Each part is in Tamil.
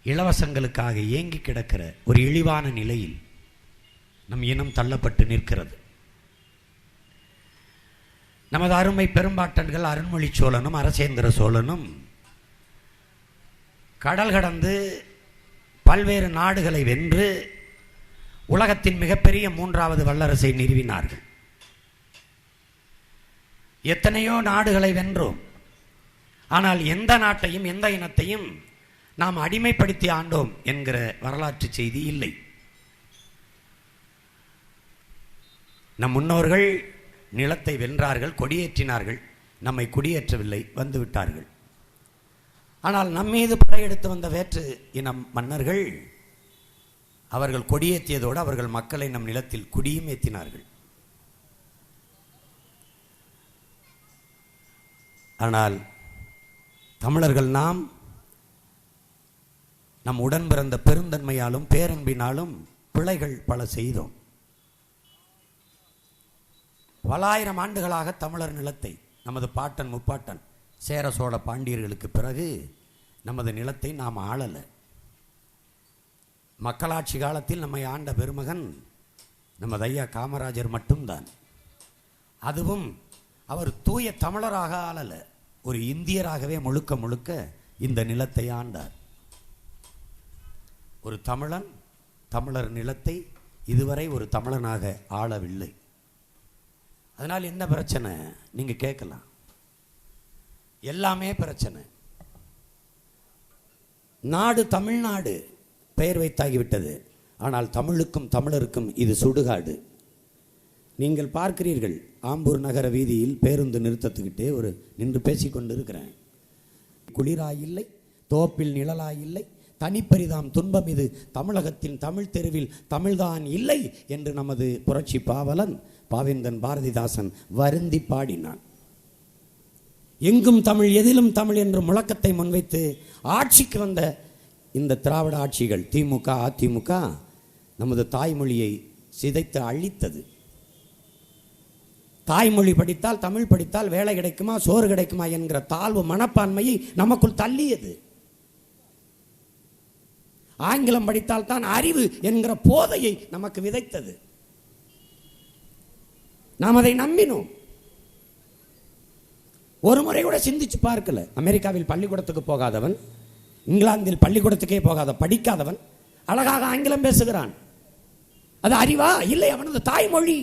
இலவசங்களுக்காக ஏங்கி கிடக்கிற ஒரு இழிவான நிலையில் நம் இனம் தள்ளப்பட்டு நிற்கிறது. நமது அருமை பெரும்பாட்டன்கள் அருண்மொழி சோழனும் அரசேந்திர சோழனும் கடல் கடந்து பல்வேறு நாடுகளை வென்று உலகத்தின் மிகப்பெரிய 3வது வல்லரசை நிறுவினார்கள். எத்தனையோ நாடுகளை வென்றோம். ஆனால் எந்த நாட்டையும் எந்த இனத்தையும் நாம் அடிமைப்படுத்தி ஆண்டோம் என்கிற வரலாற்று செய்தி இல்லை. நம் முன்னோர்கள் நிலத்தை வென்றார்கள், கொடியேற்றினார்கள். நம்மை குடியேற்றவில்லை, வந்துவிட்டார்கள். ஆனால் நம்மீது படையெடுத்து வந்த வேற்று இனம் மன்னர்கள் அவர்கள் கொடியேற்றியதோடு அவர்கள் மக்களை நம் நிலத்தில் குடியும் ஏற்றினார்கள். ஆனால் தமிழர்கள் நாம் நம் உடன் பிறந்த பெருந்தன்மையாலும் பேரன்பினாலும் பிழைகள் பல செய்தோம். பல ஆயிரம் ஆண்டுகளாக தமிழர் நிலத்தை நமது பாட்டன் முப்பாட்டன் சேர சோழ பாண்டியர்களுக்கு பிறகு நமது நிலத்தை நாம் ஆளலை. மக்களாட்சி காலத்தில் நம்மை ஆண்ட பெருமகன் நமது ஐயா காமராஜர் மட்டும்தான். அதுவும் அவர் தூய தமிழராக ஆளலை, ஒரு இந்தியராகவே முழுக்க முழுக்க இந்த நிலத்தை ஆண்டார். ஒரு தமிழன் தமிழர் நிலத்தை இதுவரை ஒரு தமிழனாக ஆளவில்லை. அதனால் என்ன பிரச்சனை நீங்கள் கேட்கலாம். எல்லாமே பிரச்சனை. நாடு தமிழ்நாடு பெயர் வைத்தாகிவிட்டது. ஆனால் தமிழுக்கும் தமிழருக்கும் இது சுடுகாடு. நீங்கள் பார்க்கிறீர்கள், ஆம்பூர் நகர வீதியில் பேருந்து நிறுத்தத்துக்கிட்டே ஒரு நின்று பேசிக்கொண்டு இருக்கிறேன். குளிராயில்லை, தோப்பில் நிழலாயில்லை, தனிப்பரிதாம் துன்பம் இது தமிழகத்தின் தமிழ் தெருவில் தமிழ்தான் இல்லை என்று நமது புரட்சி பாவலன் பாவேந்தன் பாரதிதாசன் வருந்தி பாடினான். எங்கும் தமிழ் எதிலும் தமிழ் என்று முழக்கத்தை முன்வைத்து ஆட்சிக்கு வந்த இந்த திராவிட ஆட்சிகள் திமுக அதிமுக நமது தாய்மொழியை சிதைத்து அழித்தது. தாய்மொழி படித்தால் தமிழ் படித்தால் வேலை கிடைக்குமா சோறு கிடைக்குமா என்கிற தாழ்வு மனப்பான்மையை நமக்குள் தள்ளியது. ஆங்கிலம் படித்தால் தான் அறிவு என்கிற போதையை நமக்கு விதைத்தது. நாம் அதை நம்பினோம். ஒரு முறை கூட சிந்திச்சு பார்க்கல. அமெரிக்காவில் பள்ளிக்கூடத்துக்கு போகாதவன், இங்கிலாந்தில் பள்ளிக்கூடத்துக்கே போகாத படிக்காதவன் அழகாக ஆங்கிலம் பேசுகிறான். அது அறிவா? இல்லை, அவனது தாய்மொழி.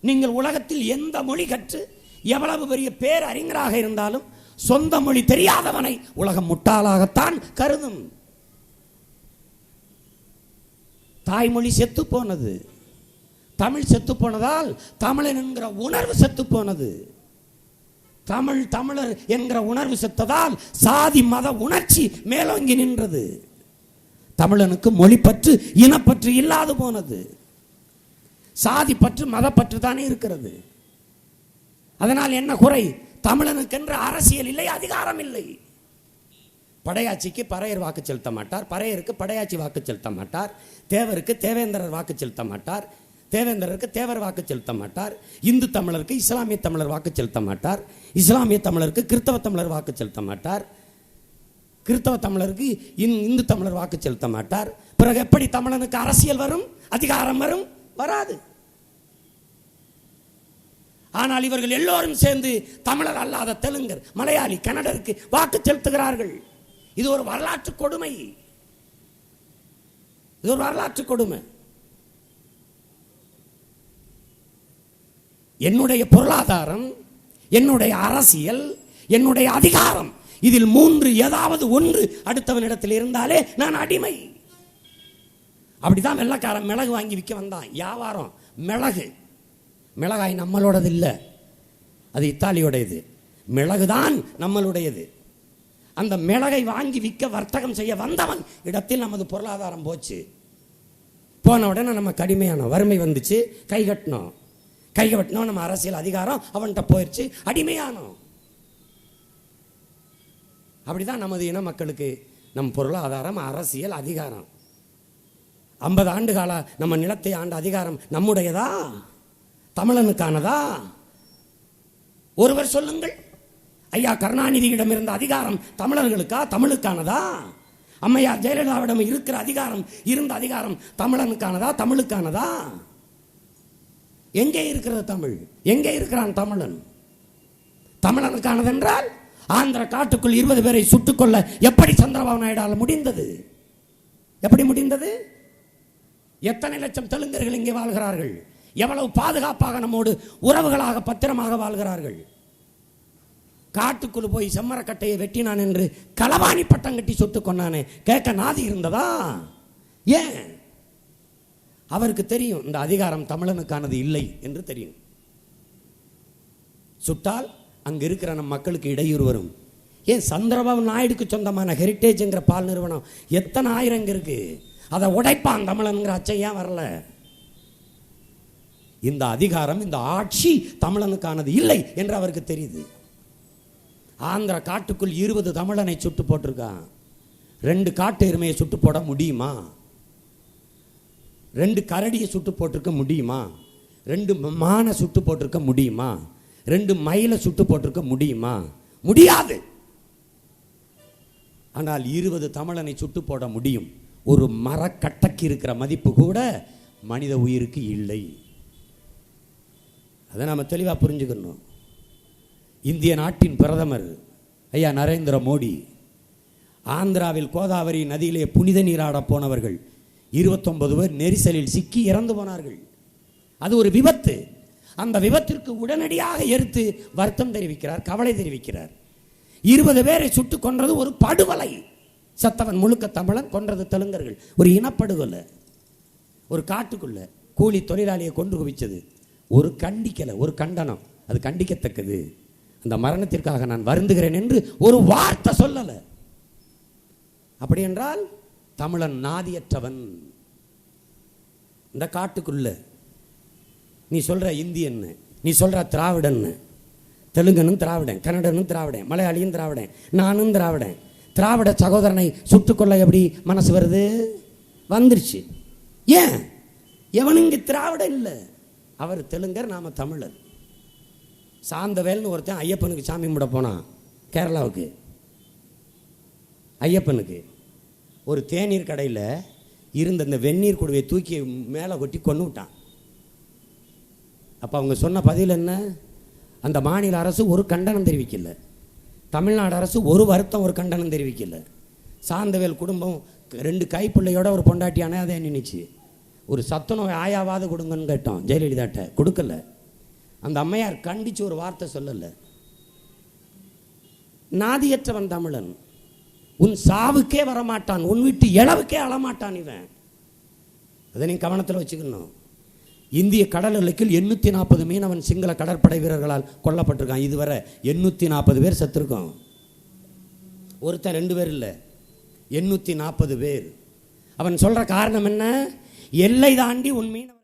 நீங்கள் உலகத்தில் எந்த மொழி கற்று எவ்வளவு பெரிய பேரறிஞராக இருந்தாலும் சொந்த மொழி தெரியாதவனை உலகம் முட்டாளாகத்தான் கருதும். தாய்மொழி செத்து போனது. தமிழ் செத்து போனதால் தமிழன் என்கிற உணர்வு செத்து போனது. தமிழ் தமிழர் என்கிற உணர்வு செத்ததால் சாதி மத உணர்ச்சி மேலோங்கி நின்றது. தமிழனுக்கு மொழி பற்று இனப்பற்று இல்லாது போனது. சாதி பற்று மதப்பற்று தானே இருக்கிறது. அதனால் என்ன குறை? தமிழனுக்கென்று அரசியல் இல்லை, அதிகாரம் இல்லை. படையாட்சிக்கு பறையர் வாக்கு செலுத்த மாட்டார், பறையருக்கு படையாட்சி வாக்கு செலுத்த மாட்டார், தேவருக்கு தேவேந்திரர் வாக்கு செலுத்த மாட்டார், தேவேந்திரருக்கு தேவர் வாக்கு செலுத்த மாட்டார், இந்து தமிழருக்கு இஸ்லாமிய தமிழர் வாக்கு செலுத்த மாட்டார், இஸ்லாமிய தமிழருக்கு கிறிஸ்தவ தமிழர் வாக்கு செலுத்த மாட்டார், கிறிஸ்தவ தமிழருக்கு இந்து தமிழர் வாக்கு செலுத்த மாட்டார். பிறகு எப்படி தமிழனுக்கு அரசியல் வரும், அதிகாரம் வரும்? வராது. ஆனால் இவர்கள் எல்லோரும் சேர்ந்து தமிழர் அல்லாத தெலுங்கர், மலையாளி, கன்னடருக்கு வாக்கு செலுத்துகிறார்கள். இது ஒரு வரலாற்று கொடுமை. இது ஒரு வரலாற்று கொடுமை. என்னுடைய பொருளாதாரம், என்னுடைய அரசியல், என்னுடைய அதிகாரம், இதில் 3 ஏதாவது ஒன்று அடுத்தவனிடத்தில் இருந்தாலே நான் அடிமை. அப்படிதான் வெள்ளக்காரன் மிளகு வாங்கி விற்க வந்தான். வியாபாரம் மிளகு. மிளகாய் நம்மளோடது இல்லை, அது இத்தாலியோடையது. மிளகுதான் நம்மளுடையது. அந்த மிளகை வாங்கி விற்க வர்த்தகம் செய்ய வந்தவன் இடத்தில் நமது பொருளாதாரம் போச்சு. போன உடனே நம்ம கடுமையான வறுமை வந்துச்சு, கை கட்டினோம். கை கட்டினோம், நம்ம அரசியல் அதிகாரம் அவன்கிட்ட போயிடுச்சு, அடிமையானோம். அப்படிதான் நமது இன மக்களுக்கு நம் பொருளாதாரம், அரசியல், அதிகாரம். 50 ஆண்டு கால நம்ம நிலத்தை ஆண்ட அதிகாரம் நம்முடையதா, தமிழனுக்கானதா? ஒருவர் சொல்லுங்கள். ஐயா கருணாநிதியிடம் இருந்த அதிகாரம் தமிழர்களுக்கா, தமிழுக்கானதா? அம்மையார் ஜெயலலிதாவிடம் இருக்கிற அதிகாரம், இருந்த அதிகாரம் தமிழனுக்கானதா, தமிழுக்கானதா? எங்கே இருக்கிறது தமிழ்? எங்கே இருக்கிறான் தமிழன்? தமிழனுக்கானது என்றால் ஆந்திர காட்டுக்குள் 20 பேரை சுட்டுக்கொள்ள எப்படி சந்திரபாபு நாயுடால் முடிந்தது? எப்படி முடிந்தது? எத்தனை லட்சம் தெலுங்கர்கள் இங்கே வாழ்கிறார்கள்? எவ்வளவு பாதுகாப்பாக நம்மோடு உறவுகளாக பத்திரமாக வாழ்கிறார்கள்? காட்டுக்குள் போய் செம்மரக்கட்டையை வெட்டினான் என்று களவாணி பட்டம் கட்டி சுட்டுக் கொண்டானே, கேட்க நாதி இருந்ததா? ஏன்? அவருக்கு தெரியும் இந்த அதிகாரம் தமிழனுக்கானது இல்லை என்று தெரியும். சுட்டால் அங்க இருக்கிற நம் மக்களுக்கு இடையூறு வரும். ஏன் சந்திரபாபு நாயுடுக்கு சொந்தமான ஹெரிட்டேஜ்ங்கிற பால் நிறுவனம் எத்தனை ஆயிரம் இருக்கு, அதை உடைப்பான் தமிழனுங்கிற அச்சம் ஏன் வரல? இந்த அதிகாரம், இந்த ஆட்சி தமிழனுக்கானது இல்லை என்று அவருக்கு தெரியுது. ஆந்திர காட்டுக்குள் 20 தமிழனை சுட்டு போட்டிருக்கான். 2 காட்டு எருமையை சுட்டு போட முடியுமா? 2 கரடியை சுட்டு போட்டிருக்க முடியுமா? 2 மானை சுட்டு போட்டிருக்க முடியுமா? 2 மயிலை சுட்டு போட்டிருக்க முடியுமா? முடியாது. ஆனால் 20 தமிழனை சுட்டு போட முடியும். ஒரு மரக்கட்டைக்கு இருக்கிற மதிப்பு கூட மனித உயிருக்கு இல்லை. அதை நாம தெளிவாக புரிஞ்சுக்கணும். இந்திய நாட்டின் பிரதமர் ஐயா நரேந்திர மோடி ஆந்திராவில் கோதாவரி நதியிலே புனித நீராட போனவர்கள் 29 பேர் நெரிசலில் சிக்கி இறந்து போனார்கள். அது ஒரு விபத்து. அந்த விபத்திற்கு உடனடியாக எடுத்து வருத்தம் தெரிவிக்கிறார், கவலை தெரிவிக்கிறார். 20 பேரை சுட்டு கொன்றது ஒரு படுகொலை. சத்தவன் முழுக்க தமிழன், கொன்றது தெலுங்கர்கள். ஒரு இனப்படுகொலை. ஒரு காட்டுக்குள்ள கூலி தொழிலாளியை கொண்டு குவிச்சது. ஒரு கண்டிக்கலை, ஒரு கண்டனம். அது கண்டிக்கத்தக்கது. அந்த மரணத்திற்காக நான் வருந்துகிறேன் என்று ஒரு வார்த்தை சொல்லலை. அப்படி என்றால் தமிழன் நாதியற்றவன். இந்த காட்டுக்குள்ள நீ சொல்ற இந்தியன், நீ சொல்ற திராவிடன், தெலுங்கனும் திராவிடன், கன்னடனும் திராவிடன், மலையாளியும் திராவிடன், நானும் திராவிடன். திராவிட சகோதரனை சுட்டுக்கொள்ள எப்படி மனசு வருது? வந்துருச்சு. ஏன்? எவனுங்க திராவிட இல்லை, அவர் தெலுங்கர், நாம தமிழர். சாந்தவேல்னு ஒருத்தன் ஐயப்பனுக்கு சாமி கும்பிட போனான் கேரளாவுக்கு. ஐயப்பனுக்கு ஒரு தேநீர் கடையில் இருந்த இந்த வெந்நீர் குடுவையை தூக்கி மேலே கொட்டி கொண்டு விட்டான். அப்போ அவங்க சொன்ன பதில் என்ன? அந்த மாநில அரசு ஒரு கண்டனம் தெரிவிக்கல, தமிழ்நாடு அரசு ஒரு வருத்தம், ஒரு கண்டனம் தெரிவிக்கல. சாந்தவேல் குடும்பம் 2 கைப்பிள்ளையோட ஒரு பொண்டாட்டியானே அதை நினைச்சு ஒரு சத்துணவு ஆயாவாது கொடுங்கன்னு கேட்டோம் ஜெயலலிதாட்ட, கொடுக்கல. அந்த அம்மையார் கண்டிச்சு ஒரு வார்த்தை சொல்லல. நாதியற்றவன் தமிழன். உன் சாவுக்கே வரமாட்டான், உன் வீட்டு இளவுக்கே அழமாட்டான் இவன். அதை நீ கவனத்தில் வச்சுக்கணும். இந்திய கடல் எல்லைக்குள் 840 மீனவன் சிங்கள கடற்படை வீரர்களால் கொல்லப்பட்டிருக்கான். இதுவரை 840 பேர் செத்துருக்கோம். ஒருத்தன் 2 பேர் இல்லை, 840 பேர். அவன் சொல்ற காரணம் என்ன? எல்லை தாண்டி உன் மீனவன்